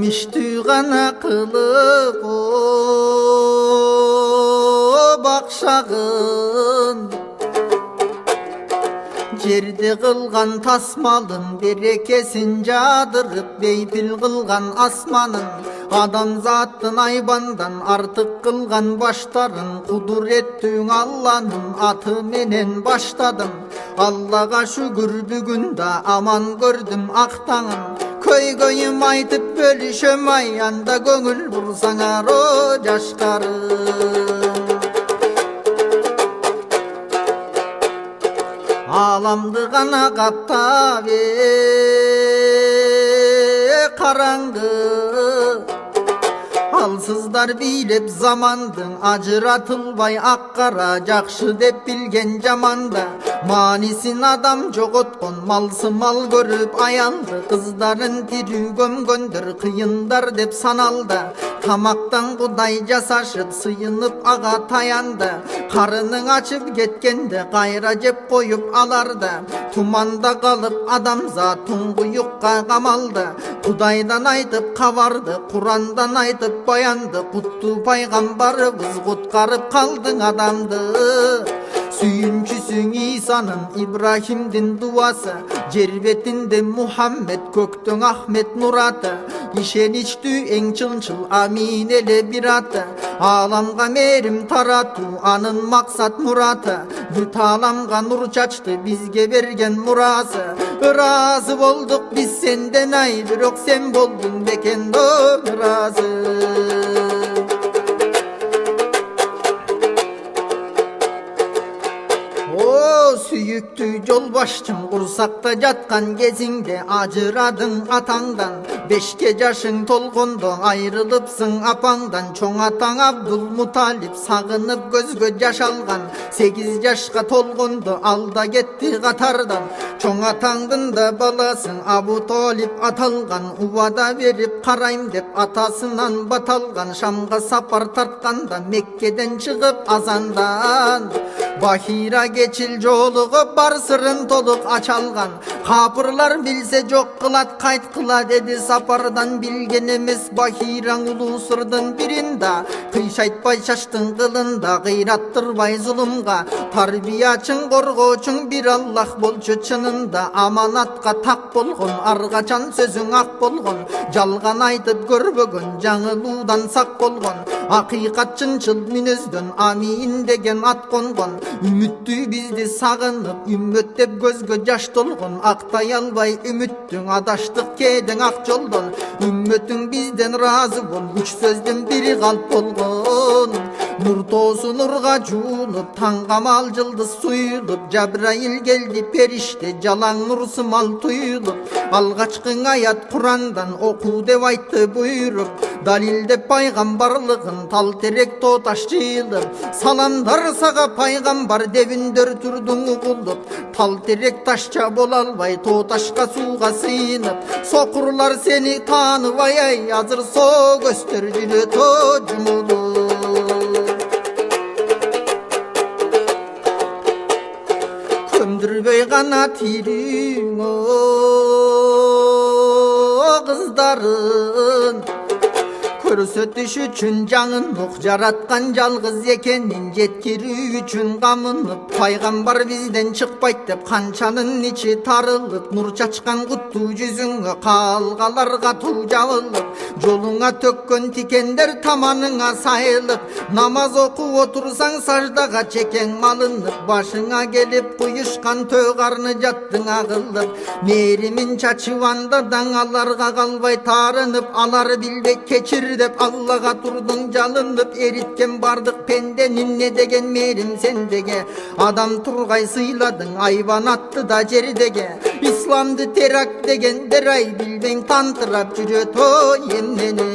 иштүү гана кылып бакшагын жерде кылган тасмалын берекесин жадырып бейпил кылган асманын адамзаттын айбандан артык кылган баштарын кудуреттүү Алланын аты менен баштадым. Аллага шүгүр бүгүн да аман көрдүм ак таңын. Көйгөйүм айтып бөлүшөм аянда көңүл бурсаңар о жашкарым. Аламды гана каптап караңгы алсыздар бийлеп замандың ажыратылбай ак кара жакшы деп билген жаманда маанисин адам жоготкон малсымал көрүп аялды кыздарын тирүү көмгөндөр кыйындар деп саналды. Тамактан кудай жасашып сыйынып ага таянды. Карының ачып кеткенде кайра жеп коюп аларды. Туманда калып адамзат туңгуюкка камалды. Кудайдан айтып кабарды, Курандан айтып баянды. Куттуу пайгамбарыбыз куткарып калдың адамды. Сүйүнчүсүң Исанын Ибрахимдин дуасы, жер бетинде Мухаммед, көктөң Ахмет Нураты, ишеничтүү эң чынчыл амин эле бир аты. Аламга мерим таратуу анын максат мураты, бүт аламга нур чачты бизге берген мурасы. Ыраазы болдук биз сенден ай, бирок сен болдуң бекен ыраазы. Сүйүктүү жол башчым курсакта жаткан кезиңде ажырадың атаңдан. 5 жашың толгондо айрылыпсың апаңдан. Чоң атаң Абдул Муталип сагынып көзгө жаш алган. 8 жашка толгондо алда кетти катардан. Чоң атаңдын да баласын Абу Талип аталган. Убада берип карайм деп атасынан баталган. Шамга сапар тартканда Меккеден чыгып азандан Бахира кечил жолугуп бар сырын толук ачалган. Капырлар билсе жок кылат кайткыла деди сапардан. Билген эмес Бахираң улуу сырдын биринда. Кыйшайтпай шаштың кылында, кыйраттырбай зулумга. Тарбиячың коргоочуң бир Аллах болчу чынында. Аманатка так болгон, ар качан сөзүң ак болгон. Жалган айтып көрбөгөн, жаңылуудан сак болгон. Акыйкат чынчыл мүнөздөн амин деген ат конгон. Үмүттүү бизди сагынып, үммөт деп көзгө жаш толгон. Актай албай үмүттүң адаштык кээдең ак жолдон. Үммөтүң бизден разы бол, 3 сөздүн бири калп болгон. Нур тоосу нурга жуулуп, таңгамал жылдыз суюлуп. Жабраил келди периште, жалаң нур сымал туюлуп. Алгачкы аят Курандан окуу деп айтты буйруп. Далилдеп пайгамбарлыгын тал терек тооташ жыйылып. Саламдар сага пайгамбар деп үндөр турдуң угулуп. Тал терек ташча бола албай тооташка сууга сыйынып. Сокурлар сени тааныбай ай, азыр соо көздөр жүрөт жумулуп. Көмдүрбөй гана тирүүң кыздарын көрсөтүш үчүн жаңын ук жараткан жалгыз экенин жеткирүү үчүн камынып. Пайгамбар бизден чыкпайт деп канчанын ичи тарылып. Нур чачкан куттуу жүзүңө калгаларга туу жабылып. Жолуңа төккөн тикендер таманыңа сайылып. Намаз окуп отурсаң саждага чекең малынып. Башыңа келип куюшкан төө карны жаттың агылып. Мээримин чачып андадаң аларга калбай таарынып. Алар билбейт кечир деп Аллага турдуң жалынып. Эриткен бардык пенденин не деген мээрим сендеге. Адам тургай сыйладың айбанатты да жердеге. Исламды теракт дегендер ай, билбең тантырап жүрөт эмнени.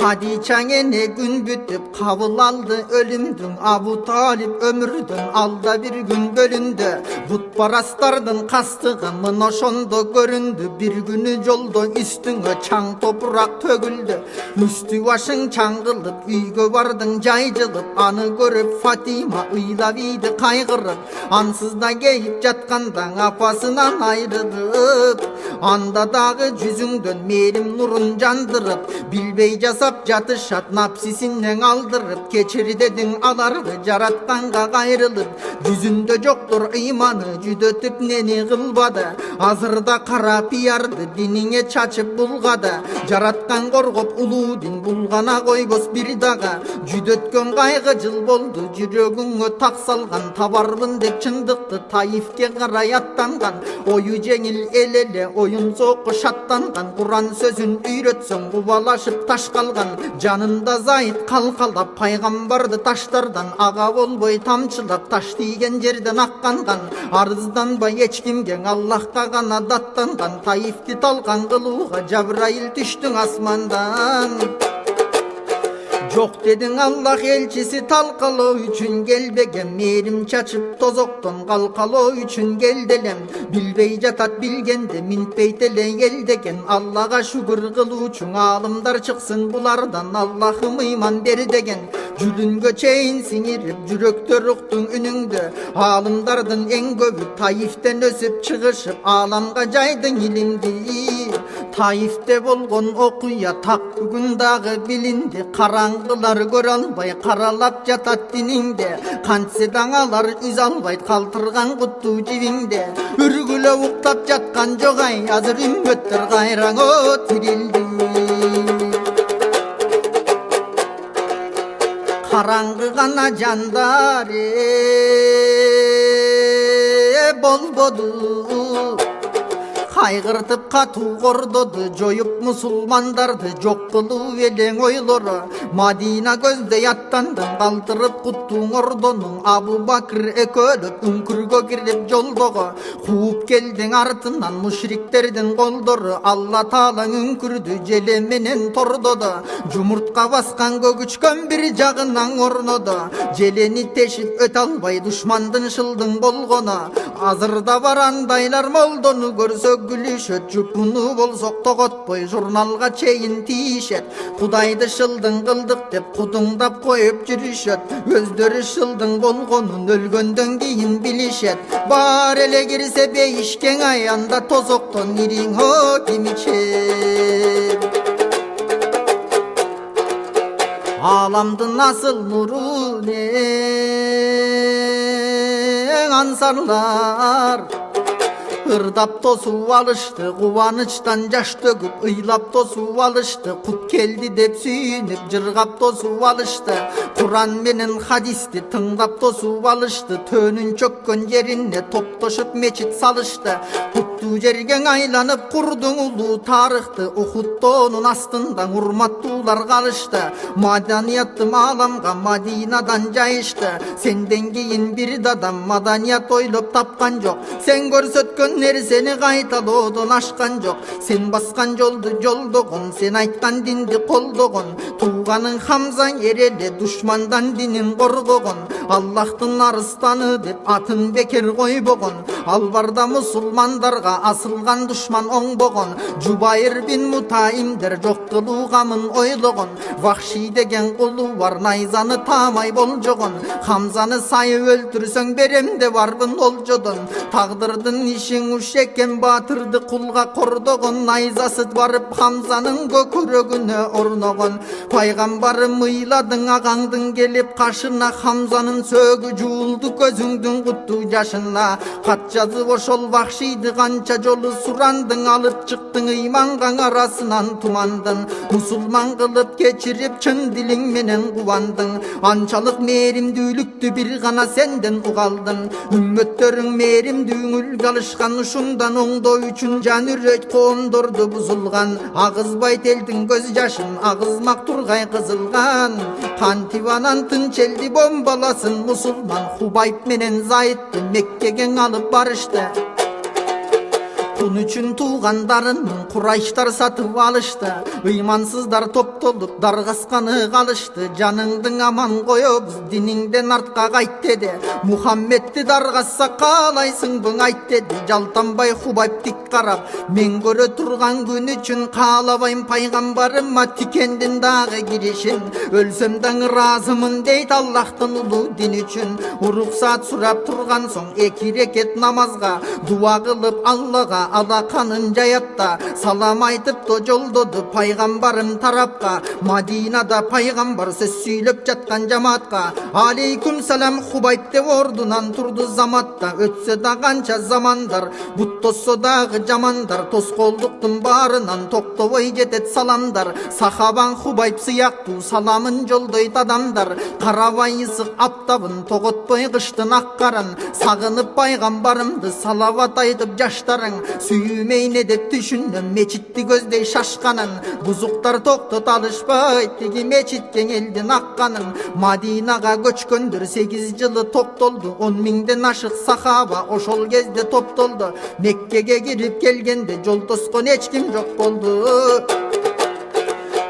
Hadiçe'ne ne gün bütüp kabul aldı ölümdün. Abu Talip ömürdün alda bir gün bölündü. Putparastardın kastığı mınoşonda göründü. Bir günü jolda üstüne çang toprak töküldü. Üstü başın çangılıp üyge vardın jayjılıp. Anı görüp Fatima ıylaviydi kaygırıp. Ansızda geyip jatkandan apasından ayrılıp. Anda dağı yüzüngdön merim nurun jandırıp. Bilbey jasap jatışat napsisinden aldırıp. Keçir dedin alardı jaratkanга gayrılıp. Yüzünde joktur imanı jüdötüp neni kılbadı. Azırda kara piyardı dinine çaçıp bulgada. Jaratkan korgop ulu din bulgana koybos bir daga. Jüdötkön kaygıcıl boldu jürögüngö tak salgan. Tabarbın dep çındıktı Taifke karay attangan. Oyu jengil el ele oyun soku şattangan. Kur'an sözün üyrötsöň kubalaşıp taş kalgan. Janında zayit kalkalap paygambardı taşlardan. Aga bolboy tamçılap taş diýen jerden akkangan. Arızdanbay eçkimgen Allah'ka gana dattangan. Taifti talkan kılıuga Cabrail düştün asmandan. Çok dedin Allah elçisi talkalı üçün gelbegen. Merim çaçıp tozokton kalkalı üçün geldelem. Bilbey jatat bilgende mintbeytele geldegen. Allah'a şükür kılı üçün alımdar çıksın bulardan. Allah'ım iman beri degen. Jülün göçeyin sinirip jüröktör uktun ününgde. Alımdardın en göbü Taiften ösüp çıkışıp. Alamga jaydın ilimdi. Taifte bolgon okuya tak bugün dağı bilindi. Karangılar gör albay karalap jatat dininde. Kantse dağalar üz albay kaltırgan kuttu jibinde. Ürgüle uktap jatkan jogay azır ümmöttür gayrang o tirildi. Karangı gana jandare bolbodu. Kaygırtıp katu gordodu joyup musulmandardı jok kılıp eleň oýlary. Madina gözde yattandın kaldırıp kuttun ordonun. Abu Bakr ekölüp ünkürgö girip joldoga. Kuup geldin artından müşriklerden koldoru. Allah Taala ünkürdü jele menen tordoda. Jumurtka baskan gögüçkön bir jagынан ornoda. Jeleni teşip öt albay düşmandın şıldın bolgona. Azırda barandaylar moldonu görsök gülüşöt. Jupunu bolsok togotboy jurnalga çeyin tişet. Kudaydı şıldın kıldık dep kudungdap koyup jürüşöt. Özdörü şıldın bolgonun ölgöndön keyin bilişet. Bar ele girse beyişken ayanda tozokton iriň ho kimiçet. Alamdın nasıl nuru ne ansarlar. Hırdap tosup alıştı kuvanıçtan jaş töküp. Ыйлап tosup alıştı kut keldi dep sүйünüp. Jırgap tosup alıştı Kur'an menen hadisti tıngdap tosup alıştı. Tönün çökkön yerine toptoşup meçit salıştı. Kuttu jergen aylanıp kurdun ulu tarıhtı. Uhudda onun astından urmattular kalıştı. Madaniyatım alamga Madinadan jayıştı. Senden keyin bir dadam madaniyat oylop tapkan jok. Sen görsötkön seni kaytalodon aşkan jok. Sen baskan joldu joldogon. Sen aytkan dindi koldogon. Tuğanın Hamzan erele düşmandan dinin korgogon. Allah'tın arıstanı dep atın beker koybogon. Albarda musulmandarga asılgan düşman oңbogon. Jubayr bin Mutaimder jok kılıugamın oylogon. Vahşi degen kulu var nayzanı tamay boljogon. Hamzanı sayı öldürsöň berem de barbın oljodon. Tagdırdın işin uşeken batırdı kulga kordogon. Nayzası barıp Hamzanın gökürögüne ornogon. Paygambarım ıyladın ağandın gelip kaşına. Hamzanın sögü juuldu gözüңdün kuttu jaşına. Hat жазып ошол вахшийди канча жолу сурандың. Алып чыктың ыймангаң арасынан тумандын. Мусулман кылып кечирип чын дилиң менен кубандың. Анчалык мээримдүүлүктү бир гана сенден угалдың. Үммөттөрүң мээримдүүлүк алышкан. Ушундан оңдоо үчүн жан үрөйт коомдорду бузулган. Агызбай телдин көз жашын агызмак тургай кызылган. Кантип анан тынч элди бомбаласын мусулман. Хубайб менен Зайытты Меккеге алып барышты. Pul üçün tuğandarının Kurayşlar satıp alıştı. Iymансızlar топтолуп даргасканы калышты. Жаныңдың аман коёбуз, диниңден артка кайт деди. Мухаммедти даргаса каалайсыңбы айт деди. Жалтанбай Хубайб тик карап, мен көрө турган күн үчүн каалабайм пайгамбарыма тикендин дагы киришин. Өлсөм да ыраазымын дейт Аллахтын улуу дин үчүн. Уруксат сурап турган соң 2 рекет намазга дуа кылып Аллага алаканын жаятта салам айтып то жолдоду пайгамбарым тарапка. Мадинада пайгамбар сөз сүйлөп жаткан жамаатка алейкум салам Хубайб деп ордунан турду заматта. Өтсө да канча замандар, буттосо дагы жамандар, тоскоолдуктун баарынан токтобой жетет саламдар. Сахабаң Хубайб сыяктуу саламын жолдойт адамдар. Карабай ысык аптабын тоготпой кыштын ак каран, сагынып пайгамбарымды салават айтып жаштарың сүймейне деп түшүндүм мечитти көздөй шашканын. Бузуктар токтот алышпай тиги мечитке элдин акканын. Мадинага көчкөндөр 8 жылы токтолду. 10 миңден ашык сахаба ошол кезде топтолду. Меккеге кирип келгенде жол тоскон эч ким жок болду.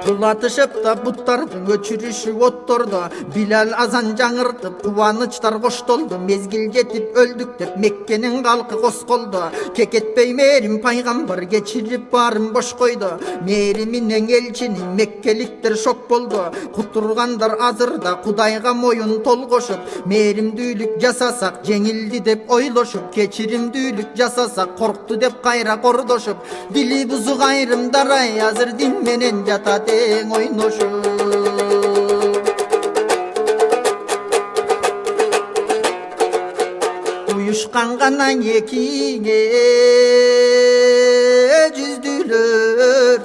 Кулатышып да буттардын өчүрүшү отторду. Билал азан жаңыртып кубанычтар коштолду. Мезгил жетип өлдүк деп Меккенин калкы косколду. Кекетпей мээрим пайгамбар кечирип баарын бош койду. Мээриминен элчинин меккеликтер шок болду. Кутургандар азырда Кудайга моюн толгошуп, мээримдүүлүк жасасак жеңилди деп ойлошуп, кечиримдүүлүк жасасак коркту деп кайра кордошуп. Дили бузук айрымдар ай азыр дин менен жатат ойношуп. Уюшкан гана экиге жүздүлөр,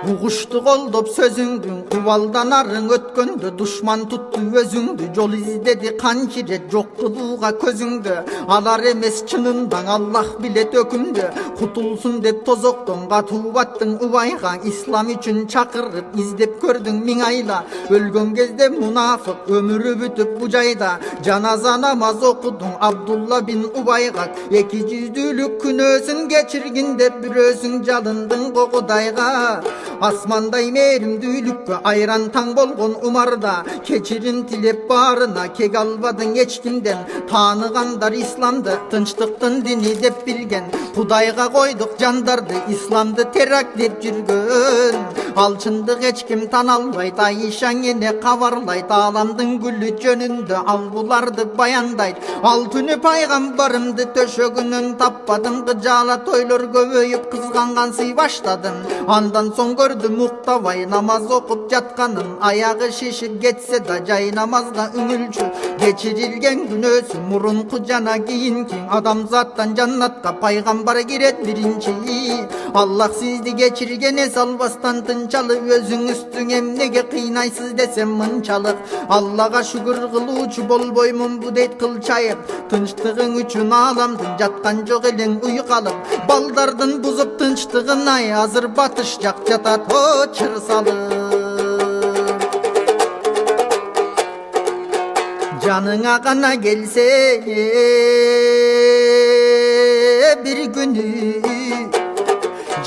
угушту колдоп сөзүңдүн кубалданарың өткөндө. Душман тутту өзүңдү, жол издеди канчирет жок кылууга көзүңдү. Алар эмес чынында Аллах билет өкүмдү. Кутулсун деп тозоктон катуу баттың убайга. Ислам үчүн чакырып издеп көрдүң миң айла. Өлгөн кезде мунафык өмүрү бүтүп бу жайда. Жаназа намаз окудуң Абдулла бин Убайга. 2 жүздүүлүк күнөөсүн кечиргин деп бирөөсүң жалындың Кудайга. Асмандай мээримдүүлүккө айран таң болгон Умарда. Кечирим тилеп баарына кек албадың эч кимден. Тааныгандар исламды тынчтыктын дини деп билген. Кудайга койдук жандарды, исламды терак деп жүргөн. Ал чындык эч ким тана албайт. Айшаң эне кабарлайт ааламдын гүлү жөнүндө. Ал буларды баяндайт. Ал түнү пайгамбарымды төшөгүнөн таппадым. Кыжаала тойлор көбөйүп кызганган сый баштадым. Андан соң көрдүм уктабай намаз окуп жатканын. Аягы шишип кетсе да жай намазга үңүлчү. Кечирилген күнөөсү мурунку жана кийинки. Адамзаттан жаннатка пайгамбар кирет биринчи. Аллах сизди кечиргене салбастан тынчалып, өзүңүздүн эмнеге кыйнайсыз десем мынчалык. Аллага шүгүр кылуучу болбоймун бу дейт кылчайып. Тынчтыгың үчүн ааламдын жаткан жок элең уйкалып. Балдардын бузуп тынчтыгын ай азыр батыш жак жатат чыр салып. Жаныңа гана келсе бир күнү,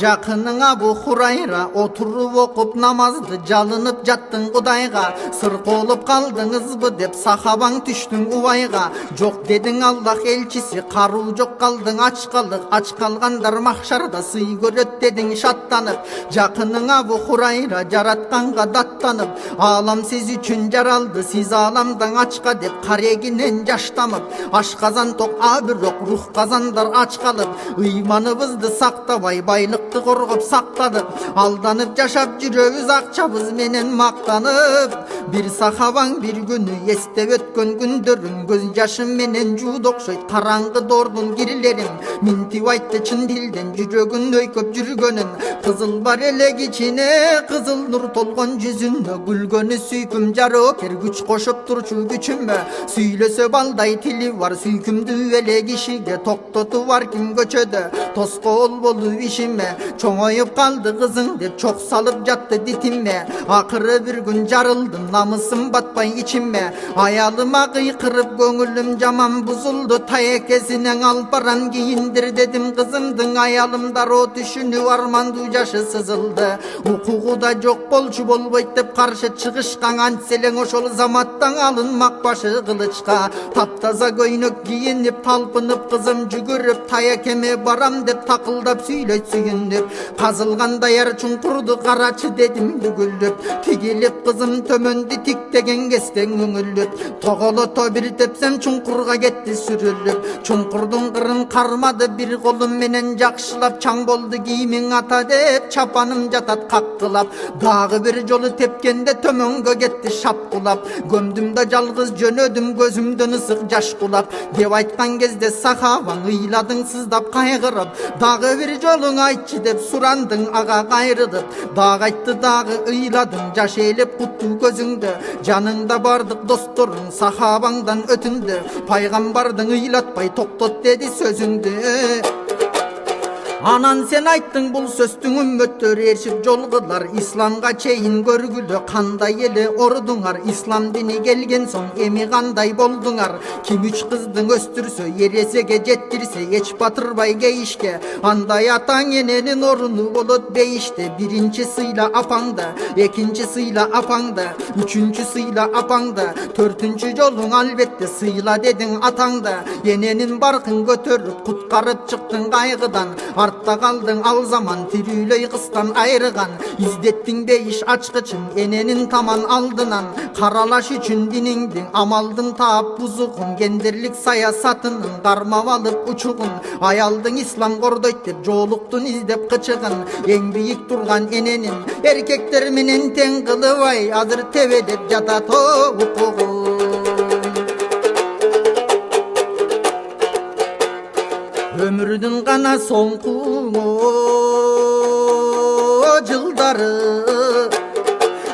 жакыныңа Абу Хурайра отуруп окуп намазды. Жалынып жаттың Кудайга, сырколуп калдыңызбы деп сахабаң түштүң убайга. Жок дедиң Аллах элчиси, каруу жок калдың ачкалык. Ач калгандар махшарда сый көрөт дедиң шаттанып. Жакыныңа Абу Хурайра жаратканга даттанып. Аалам сиз үчүн жаралды, сиз ааламдан ачка деп карегинен жаштамып. Ашказан ток бирок рух казандар ач калып. Ыйманыбызды сактабай байлык коргоп сактадык. Алданып жашап жүрөбүз акчабыз менен мактанып. Бир сахабаң бир күнү эстеп өткөн күндөрүн көз жашым менен жууд окшойт караңгы доордун кирлерин. Минтип айтты чын дилден жүрөгүн өйкөп жүргөнүн. Кызыл бар эле кичине кызыл нур толгон жүзүндө. Күлгөнү сүйкүм жарокер күч кошуп турчу күчүмө. Сүйлөсө балдай тили бар сүйкүмдүү эле кишиге. Токтоту бар ким көчөдө тоскоол болуп ишиме. Чоңоюп калды кызың деп чок салып жатты дитиме. Акыры бир күн жарылдым намысым батпай içime. Ayalıma kıykırıp gönülüm jaman buzuldu. Tayekesinen alparan giyindir dedim kızımdın. Ayalımda o düşünü armandu jaşı sızıldı. Hukuku da jok bolçu bolboyt dep karşı çıkışkan antselen oşol zamattan alınmak başı kılıçka. Taptaza göynök giyinip talpınıp kızım jügürüp tayekeme baram dep takıldap süylöt süyündüp. Kazılganda yer çunkurdu karaçı dedim bügüldüp. Tigilip kızım tömöndü tiktegen kesten üngüllüp. Togoloto bir tepsem çunkurga getti sürülüp. Çunkurdun kırın karmadı bir kolum menen jakşılap. Çaң boldu giyimin ata dep çapanım jatat kaktılap. Dağı bir jolu tepkende tömöngö getti şapkulap. Gömdüm da жалгыз jönödüm gözümden ısık jaş kulap. Dep aytkan kezde sahabaң ıyladың sızdap kaygırıp. Dağı bir jolun aytçı dep surandың aga gayrılıp. Dağı aytты dağı ıyladың jaş elep kuttu gözüңdü. Janыңda bardık dostorun sahabaңdan ötündü. Paygambardың ıylatpay toktot dedi sözüңdü. Anan sen ayttың bul сөзтүң үммөттөр erişip жолгулар. İslamga çeyin görgülü kanday eli orduңар. İslam dini gelgen soň emi kanday bolduңar. Kim üç kızdың östürsö yeresege jettirse hiç batırбай geyişke. Anday ataң enenin orunu bolot beyişte. Birinci sıyla apaڭda, ekinci sıyla apaڭda, üçüncü sıyla apaڭda, törtüncü joluň albette sıyla dediň ataڭda. Enenin barkın götörüp kutkarıp çıktың kaygıdan. Artta kaldın al zaman tirülöy kıstan ayrıgan. İzdettin beyiş açkıçın enenin taman aldınan. Karalaş üçün dinindin amaldın taap buzuğun. Genderlik sayasatının karmav alıp uçuğun. Ayaldın İslam kordoyt dep joluktun izdep kıçıgın. En büyük turgan enenin erkekler menen ten kılıvay. Hazır teve dep jatat o hukuğun. Ömrüdün gana soňku jıldары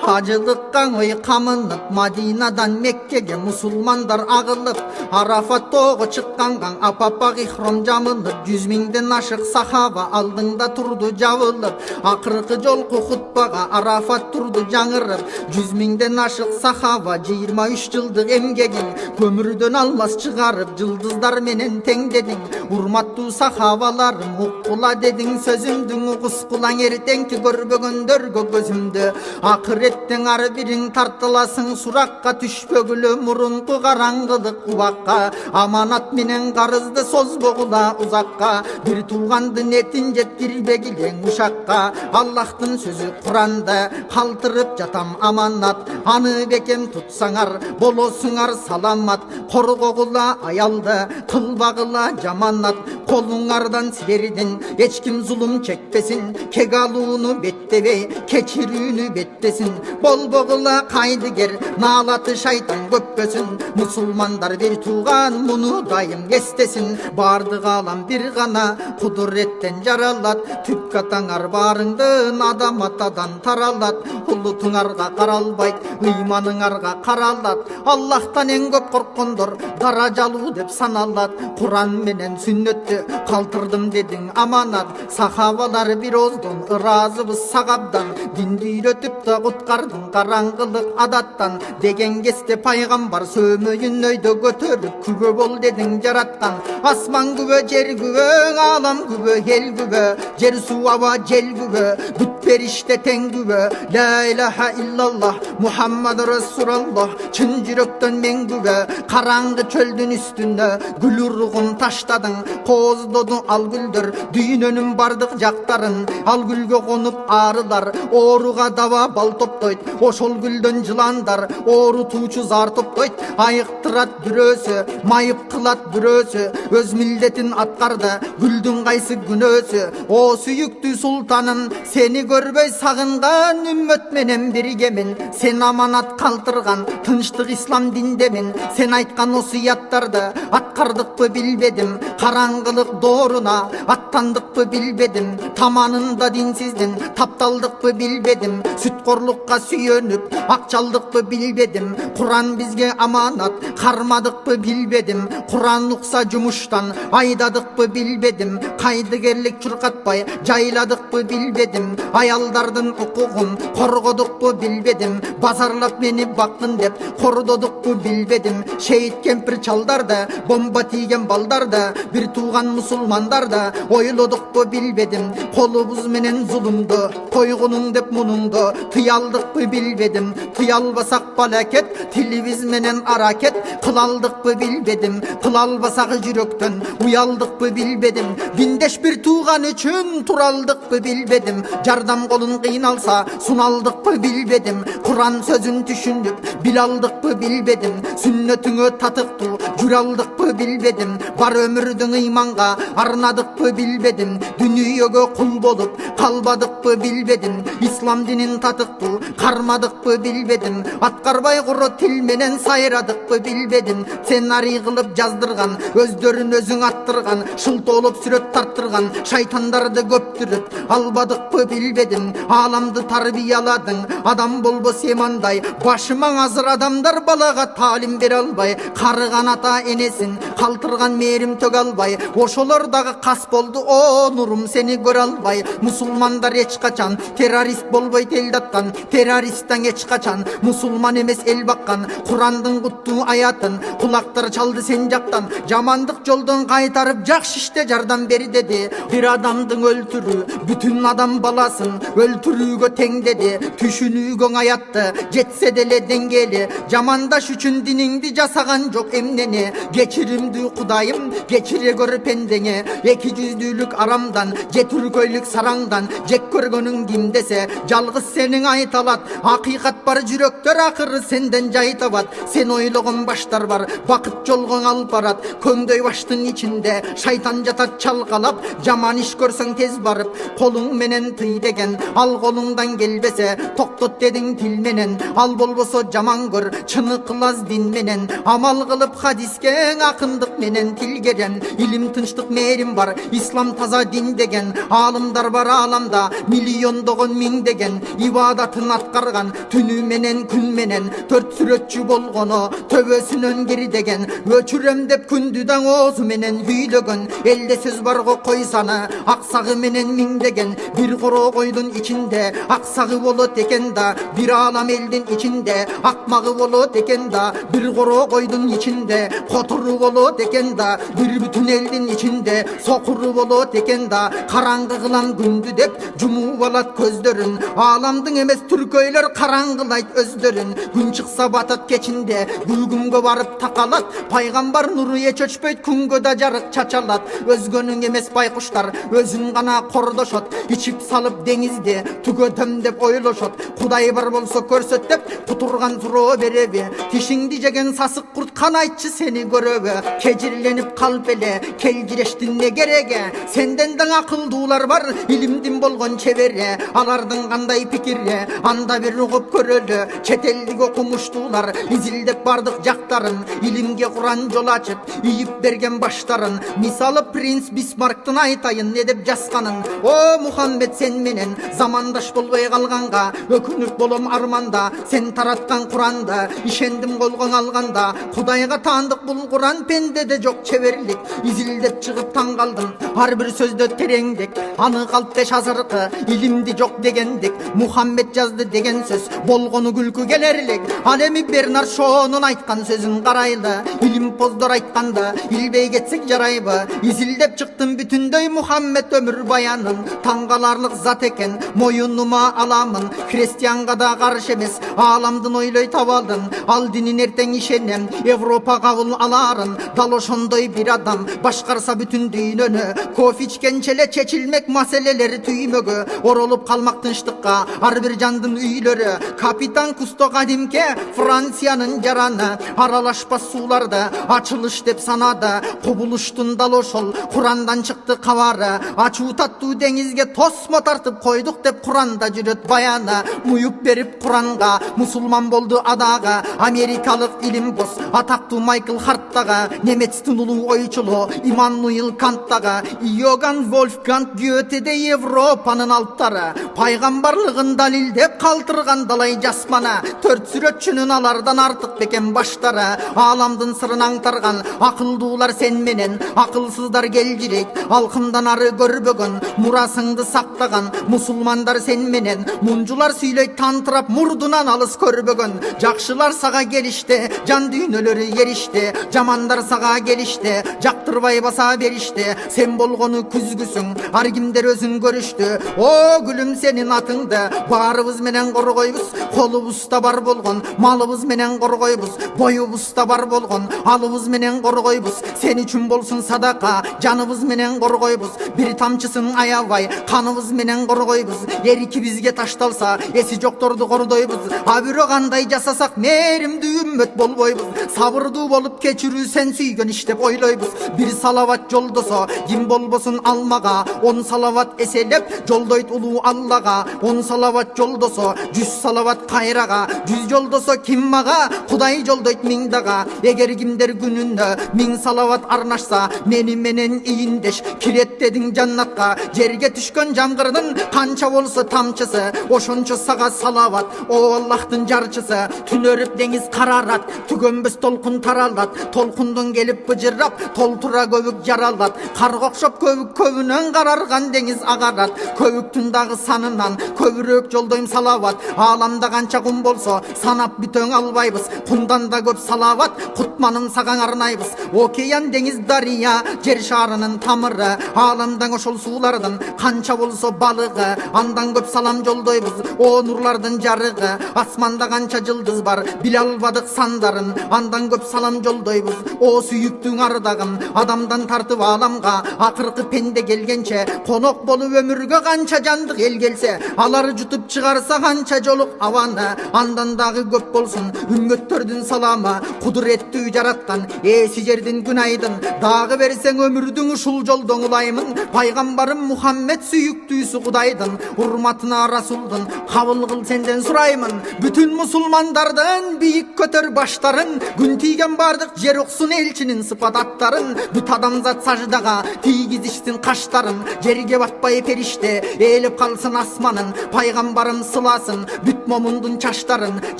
Hacılıkka oy kamınıp Madinadan Mekke'ge musulmandar ağılıp. Arafat toğu çıkkangan apapak ihram jamınıp. 100 miңden aşık sahaba aldığında turdu javılıp. Akırkı jolku hutbaga Arafat turdu жаңырıp. 100 miңden aşık sahaba 23 jıldık emgegin. Kömürden almaz çıgarıp yıldızlar menen teң dedin. Urmattu sahabalarım ukkula dedin sözümdün. Ukuskulan ertenki görbөгöndörgö gözümdü. Akıret Etten ar biriň tartılasың surakka düşpögülü murunku karаңgılık ubakka. Amanat menen karızdı sozbogula uzakka. Bir tuğandı netin jettirbegileň uşakka. Allah'tın sözü Kur'anda kaltırıp jatam amanat. Anı bekem tutsaňar bolosuňar salamat. Korgogula ayalda kılbagıla jamanat. Koluňardan sileridin hiç kim zulüm çekpesin. Kegaluunu bettebey keçirүүnü bettesin. Bol bogula kaydıger nalatı şaytan köpkösün. Musulmandar bir tuğan bunu dayım estesin. Bardık alam bir gana kuduretten jaralat. Tüp kataňar barıngdın adam atadan taralat. Ulutuňarga karalbayt ıymanyňarga karalat. Allah'tan en köp korkondor darajalуу dep sanalat. Kur'an menen sünnöttü kaltırdım dedin amanat. Sahabalar bir ozdun ırazыбыз sagabdan. Dindi üretip da kutkardın karаңgılık adattan. Degen keste paygambar sömöyün öýdö götörüp kübö bol dedin jaratkan. Asman kübö jer kübö alam kübö el kübö. Jer su ava jel kübö büt perişte teң kübö. La ilahe illallah Muhammed Resulullah. Çın jürekten men kübö. Karаңgı çöldün üstünde gül urugun taştadın. Kozdodun al güldür düýnönün bardık jaktarın. Al gülge konup arılar oruga dava bal toptoyt. Oşol gülden jılandar orutuçu zar toptoyt. Ayıktırat bürösü mayıp kılat bürösü. Öz milletin atkarda güldün kaysı günösü. O süyüktü sultanım seni görböy sagıngan. Ümmet menen birgemin sen amanat kaltırgan. Tınçtık İslam dindemin sen aytkan osiyattarda. Atkardıkpı bilbedim karаңgılık doğruna. Attandıkpı bilbedim tamanında dinsizdin. Taptaldıkpı bilbedim sütkorlukka Kur'anга sүйөнүп акчалдыкпы билбедим, Kur'an bizge amanat кармадыкпы билбедим, Kur'an укса жумуштан айдадыкпы билбедим, кайдыгерлик чуркатпай жайладыкпы билбедим, аялдардын укугун коргодукпу билбедим, базарлап мени бактын деп кордодукпу билбедим, шейит кемпир чалдарда бомба тийген балдарда бир тууган мусулмандарда ойлодукпу билбедим, колубуз менен зулумду койгунуң деп мунуңду тыялдыкпы билбедим, тыялбасак балакет тилибиз менен аракет кылалдыкпы билбедим, кылалбасак жүрөктөн уялдыкпы билбедим, биндеш бир тууган үчүн туралдыкпы билбедим, жардам колун кыйналса суналдыкпы билбедим, Kur'an сөзүн түшүнүп билалдыкпы билбедим, сүннөтүңө татыктуу жүралдыкпы билбедим, бар өмүрдүң ыйманга арнадыкпы билбедим, дүнүйөгө кул болуп калбадыкпы билбедим, ислам динин татыктуу кармадыкпы билбедим, аткарбай куро тил менен сайрадыкпы билбедим, сценарий кылып жаздырган өздөрүн өзүң аттырган шылтоолоп сүрөт тарттырган шайтандарды көптүрүп албадыкпы билбедим, ааламды тарбияладың адам болбос эмандай, башымаң азыр адамдар балага таалим бере албай, карыган ата энесин калтырган мээрим төгө албай, ошолор дагы кас болду о нурум сени көрө албай, мусулмандар эч качан террорист болбойт эл даттан, террористтен эч качан мусулман эмес эл баккан, Кур'андын куттуу аятын кулактар чалды сен жактан, жамандык жолдон кайтарып жакшы иште жардам бери деди, бир адамдын өлтүрүү бүтүн адам баласын өлтүрүүгө тең деди, түшүнүүгө аятты жетсе деле деңгели, жамандаш үчүн диниңди жасаган жок эмнени, кечиримдүү Кудайым кечире көр пендеңе, эки жүздүүлүк арамдан же түркөйлүк сараңдан жек көргөнүң ким десе, жалгыз сениң айта алат, акыйкат бар жүрөктөр акыры сенден жай табат, сен ойлогон баштар бар бакыт жолгоң алып барат, көңдөй баштын ичинде шайтан жатат чалкалап, жаман иш көрсөң тез барып колуң менен тый деген, ал колуңдан келбесе токтот дедиң тил менен, ал болбосо жаман көр чыны кылаз дин менен, амал кылып хадиске акындык менен тилгерен, илим тынчтык мээрим бар ислам таза дин деген, аалымдар бар ааламда миллиондогон миңдеген, ибадатын аткарган түнү менен күн менен, төрт сүрөтчү болгоно төбөсүнөн кирдеген, өчүрөм деп күндү даң оозу менен хүйлөгөн, элде сөз бар го кой саны аксагы менен миңдеген, бир коро койдун ичинде аксагы болот экен да, бир аалам элдин ичинде акмагы болот экен да, бир коро койдун ичинде котору болот экен да, бир бүтүн элдин ичинде сокуру болот экен да, караңгы кылам күндү деп жумуп алат көздөрүн, ааламдын эмес түркөйлөр караңгылайт өздөрүн, күн чыкса батат кечинде күлгүмгө барып такалат, пайгамбар нуру эч өчпөйт күнгө да жарык чачалат, өзгөнүң эмес байкуштар өзүн гана кордошот, ичип салып деңизде түгөтөм деп ойлошот, Кудай бар болсо көрсөт деп кутурган суроо береби, тишиңди жеген сасык курт канайтчы сени көрөбү, кежирленип калып эле келжирештин не кереги, сенден да акылдуулар бар илимдин болгон чебери, алардын кандай пикири анда бир угуп көрөлү, чет элдик окумуштуулар изилдеп бардык жактарын, илимге Кур'ан жол ачып ийип берген баштарын, мисалы принц Бисмарктын айтайын не деп жазганын, о Мухаммед сен менен замандаш болбой калганга өкүнүп болом арманда, сен тараткан Кур'анда ишендим колгоң алганда, Кудайга таандык бул Кур'ан пендеде жок чеберлик, изилдеп чыгып таң калдым ар бир сөздө тереңдик, аны калптеш азыркы илимди жок дегендик, Мухаммед жазды деген сөз болгону күлкү келерлик, ал эми Бернард Шоунун айткан сөзүн карайлы, илим поздор айтканда илбей кетсек жарайбы, изилдеп чыктым бүтүндөй Мухаммед өмүр баянын, таң каларлык зат экен моюнума аламын, христианга да каршы эмес ааламдын ойлой табалын, ал динин эртең ишенем Европа кабыл аларын, дал ошондой бир адам башкарса бүтүн дүйнөнү, кофе ичкенче эле чечилмек маселелери түймөгө, оролуп калмак тынчтыкка ар бир жандын үйлөрү, капитан Кусто кадимке Франциянын жараны, аралашпас сууларды ачылыш деп санады, кубулуштун дал ошол Курандан чыкты кабары, ачуу таттуу деңизге тосмо тартып койдук деп Куранда жүрөт баяны, муюп берип Куранга мусулман болду адага, америкалык илим бос атактуу Майкл Харттага, немецтин улуу ойчулу Иммануил Канттага, Йоган Вольфганг Гётеде Европанын алыптары, пайгамбарлыгын далилдеп калтырган далай жасмана төрт сүрөтчүнүн алардан артык бекен баштары ааламдын сырын аңтарган акылдуулар сен менен акылсыздар келжирек алкымдан ары көрбөгөн мурасыңды сактаган мусулмандар сен менен мунжулар сүйлөйт тантырап мурдунан алыс көрбөгөн жакшылар сага келишти жан дүйнөлөрү еришти жамандар сага келишти жактырбай баса беришти сен болгону күзгүсүң ар кимдер өзүн көрүштү о гүлүм сенин атыңды баарыбыз менен коргойбуз колубузда бар болгон малыбыз менен коргойбуз боюбузда бар болгон алыбыз менен коргойбуз сен үчүн болсун садака жаныбыз менен коргойбуз бир тамчысын аябай каныбыз менен коргойбуз эрки бизге ташталса эси жокторду кордойбуз а бирок кандай жасасак мээримдүү үммөт болбойбуз сабырдуу болуп кечирүү сен сүйгөн иш деп ойлойбуз бир салават жолдосо ким болбосун алмага 10 салават эселеп жолдойт улуу Аллага 10 салават жолдосо 100 салават кайрага 100 жолдосо ким мага Кудай жолдойт 1000 дага эгер кимдер күнүнө 1000 салават арнашса мени менен ийиндеш кирет дедиң жаннатка жерге түшкөн жамгырдын канча болсо тамчысы ошончо сага салават о Аллахтын жарчысы түнөрүп деңиз карарат түгөнбөс толкун таралат толкундон келип быжырап толтура көбүк жаралат карга окшоп көбүк көбүнөн карарган деңиз агарат көбүктүн дагы санынан көбүрөөк жолдойм салават ааламда канча кум болсо санап бүтөң албайбыз кумдан да көп салават кутманын сага арнайбыз океан деңиз дарыя жер шарынын тамыры ааламдан ошол суулардын канча болсо балыгы андан көп салам жолдойбуз о нурлардын жарыгы асманда канча жылдыз бар биле албадык сандарын андан көп салам жолдойбуз о сүйүктүң ардагым адамдан тартып ааламга акыркы пенде келгенче конок болуп өмүргө канча жандык эл келсе алар жутуп чыгарса канча жолук абаны андан дагы көп болсун үммөттөрдүн саламы кудуреттүү жараткан эси жердин күн айдын дагы берсең өмүрдүң ушул жолдон улаймын пайгамбарым Мухаммед сүйүктүүсү Кудайдын урматына расулдун кабыл кыл сенден сураймын бүтүн мусулмандардын бийик көтөр баштарын күн тийген бардык жер уксун элчинин сыпат аттарын бүт адамзат саждага тийгизишсин каштарын жерге батпай периште ээлеп калсын асманын пайгамбарым сыласын бүт момундун чаштарын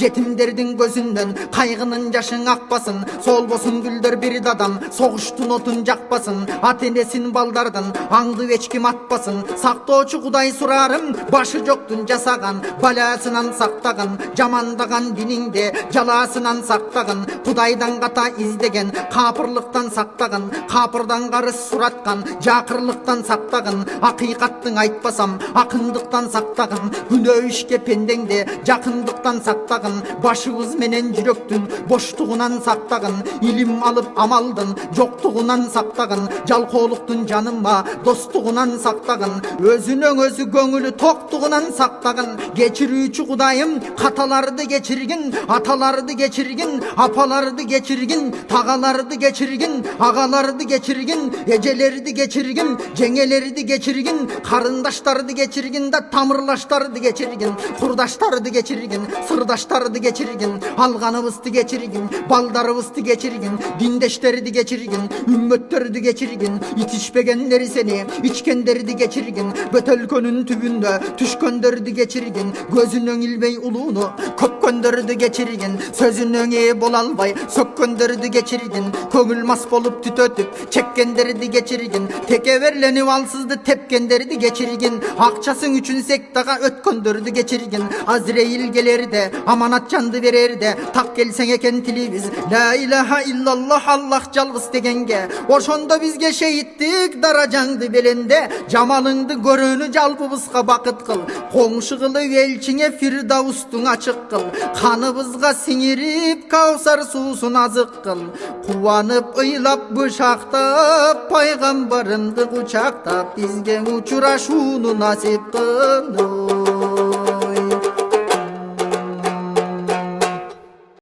жетимдердин көзүнөн кайгынын жашың акпасын солбосун гүлдөр бир дадам согуштун отун жакпасын ата энесин балдардын аңды эч ким атпасын сактоочу Кудай сурарым башы жоктун жасаган баласынан сактагын жамандаган диниңде жалаасынан сактагын Кудайдан ката издеген капырлыктан сактагын капырдан карыз сураткан жакырлыктан сактагын акыйкаттың айтпасам акындыктан сактагын күнөө ишке пендеңде жакындыктан сактагын башыбыз менен жүрөктүн боштугунан сактагын илим алып амалдын жоктугунан сактагын жалкоолуктун жаныма достугунан сактагын өзүнөн өзү көңүлү токтугунан сактагын кечирүүчү Кудайым каталарды кечиргин аталарды кечиргин апаларды кечиргин тагаларды кечиргин агаларды кечиргин эжелерди кечиргин жеңелерди кечиргин карындаштарды кечиргин да тамырлаштарды кечиргин курдаштарды кечиргин сырдаштарды кечиргин алганыбызды кечиргин балдарыбызды кечиргин диндештерди кечиргин үммөттөрдү кечиргин итишпегендер сени ичкендерди кечиргин бөтөлкөнүн түбүндө түшкөндөрдү кечиргин көзүнөн илбей улууну көпкөндөрдү кечиргин сөзүнөн ээ боло албай сөккөндөрдү кечиргин көңүл мас болуп түтөтүп чеккендерди кечиргин текеберленип алсызды тепкендерди кечиргин акчасың үчүн сектага өткөндөрдү кечиргин Азраил келерде аманат жанды берерде так келсең экен тилибиз ла илаха иллаллах Аллах жалгыз дегенге ошондо бизге шейиттик даражаңды беленде жамалыңды көрүүнү жалпыбызга бакыт кыл коңшу кылып элчиңе фирдаустуң ачык кыл каныбызга сиңирип каусар суусун азык кыл кубанып ыйлап бышактап пайгамбарыңды кучактап бизге учурашууну насип кыл